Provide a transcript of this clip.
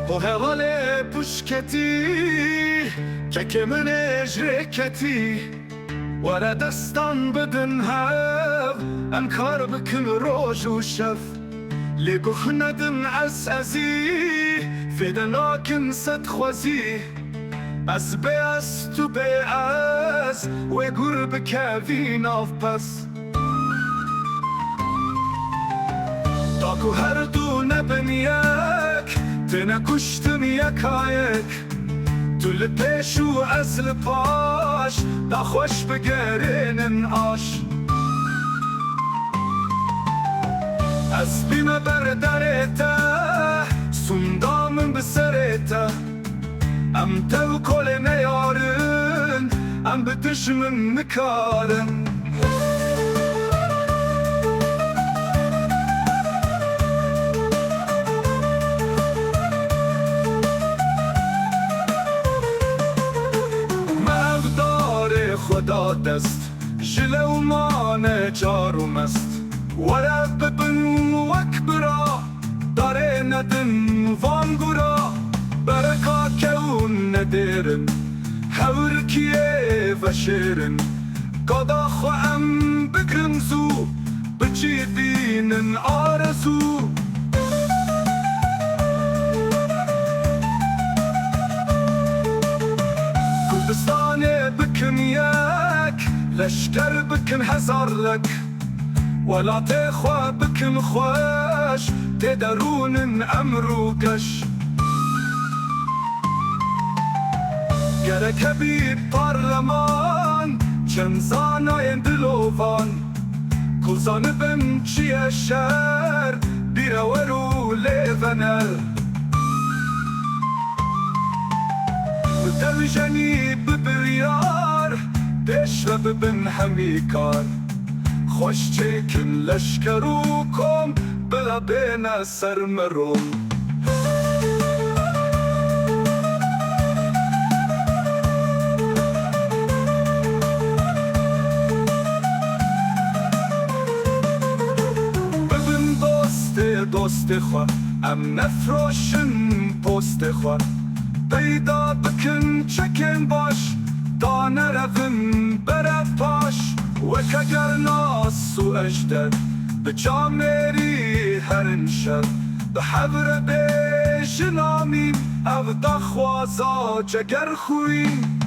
O hevale puşketi Keke min ejreketi Wara destan bidin hev Em kar bikin roj û şev Lê guh nedin ez ezî Fêde nakin sed xwezî Ez bê ez tu bê ez Wê gur bikevî nav pes Ta ku her du nebin yek Têne kuştin yekayek Tu li pêş û ez li paş Da xweş bigerînin aş Ez bîme ber derê te Sûnda min bi serê te Em tev kolê neyarin Em bi dijmin nikarin خدا دست جلو مانه جارو مست ولا ببن وكبرا داره ندن وان گورا برکا کون ندیرن هور کیه و شیرن قدا خواهم بگرن زو بچی دینن آرزو كردستاني بكن ياك لشكر بكن هزار لك ولا تخوى بكن خوش تدرون امرو قش gerek bir parlaman Çenzana yendilovan Kuzanı ben çiye şer Bir averu levenel Devjeni bibiryar Deşve bibin hemikar Xoş çekin leşkerukum Bila bene sermerum Bibin dosti xwe Em nefroşin posti xwe Peyda bikin çekin baş Da nerevin berev paş Wek eger nas û ejder Bi camêrî herin şev Bi hevre bêjin amîm Ev daxwaza ceger xwîn